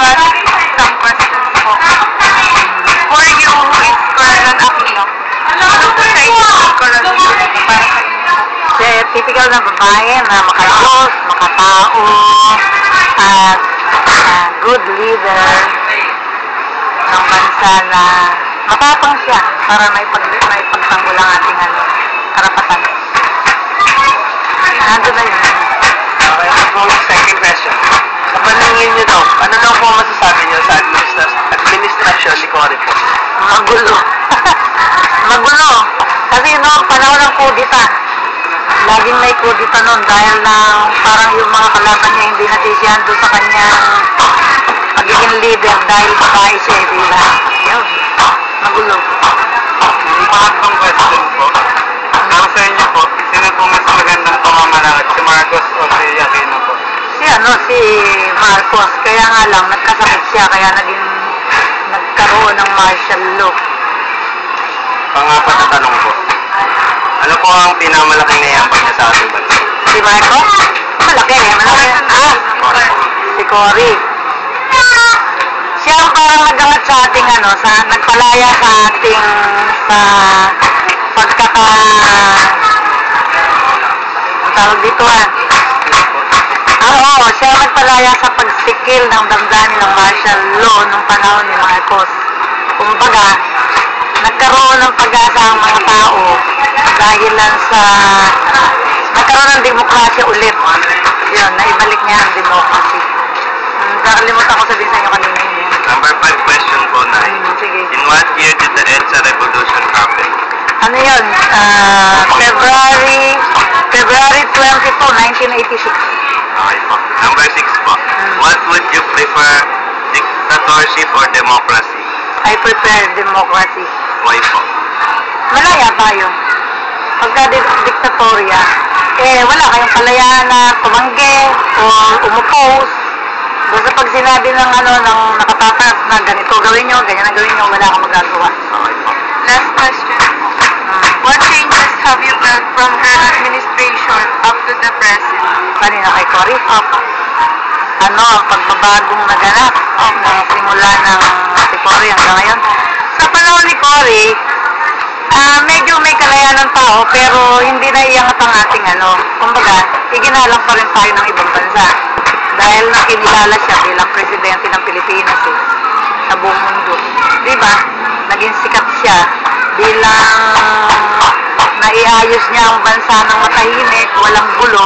ask some questions po. For you, who is Corazon Aquino? Ano po sa inyo si Corazon Aquino para sa inyo po? Typical na babae na makayos, makatao, at good leader ng bansa na matapang siya para may pagtanggol ang ating karapatan. Nandun na yun. Okay, po second question. Sa paningin niyo daw, ano daw po masasabi niyo sa administrasyon ni Cory po? Magulo. Magulo. Kasi noong panahon ng kudita, laging may kudita noon dahil na parang yung mga kalaban niya hindi nasisiyahan doon sa kanyang magiging leader dahil babae siya, di ba? Yun. Magulo. Yung pangatlong question po, para sa inyo po, sino po mas magandang pamamalakad, si Marcos o si Aquino po? Si Marcos, kaya nga lang nagkasakit siya, kaya nagkaroon ng martial law. Pangapat na tanong po, ano po ang pinakamalaking naiambag niya sa ating bansa? Si Marcos? Malaki. Si Cory. Siya ang parang nagangat sa ating nagpalaya sa ating ang tawag dito oo, siya ang nagpalaya sa pagsikil ng damdamin ng martial law nung panahon ni Marcos. Kumbaga, nagkaroon ng pag-asa ang mga tao dahil lang sa nagkaroon ng demokrasya ulit. Yun, naibalik niya ang demokrasya. Nakalimutan ko sabihin sa inyo kanina yun. Number 5 question po, Nay. Sige. In what year did the EDSA revolution happen? Ano yun? February 22, 1986. Okay po. Number 6 po. What would you prefer, dictatorship or democracy? I prefer democracy. Why po? Malaya tayo. Pagka diktatorya, wala kayong kalayaan na tumanggi o umupose. Basta pag sinabi ng ng nakatatas na ganito gawin nyo, ganyan na gawin nyo, wala kang magagawa. Okay po. Last question po. What changes have you felt from her administration up to the present? Kanina kay Cory? Ang pagbabagong naganap simula ng si Cory hanggang ngayon. Sa panahon ni Cory, medyo may kalayaan ng tao pero hindi na iangat ang ating kumbaga, iginalang pa rin tayo ng ibang bansa dahil nakinilala siya bilang presidente ng Pilipinas sa buong mundo. Diba? Naging sikat siya bilang naiayos niya ang bansa ng matahimik, walang gulo,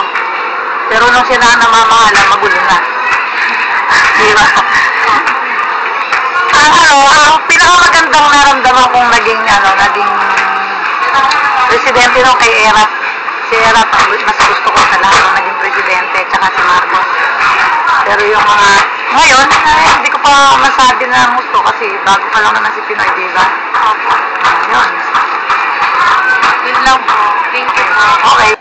pero nung siya na namamahala, magulo na. Diba? Ang pinakamagandang naramdaman kong naging presidente nung kay Erap. Si Erap, mas gusto ko sa lahat nung naging presidente, tsaka si Marcos. Pero yung ngayon, hindi ko pa masabi na gusto kasi bago pa lang naman si Pinoy, diba? Opo. Yun. Yun lang po. Thank you po. Okay.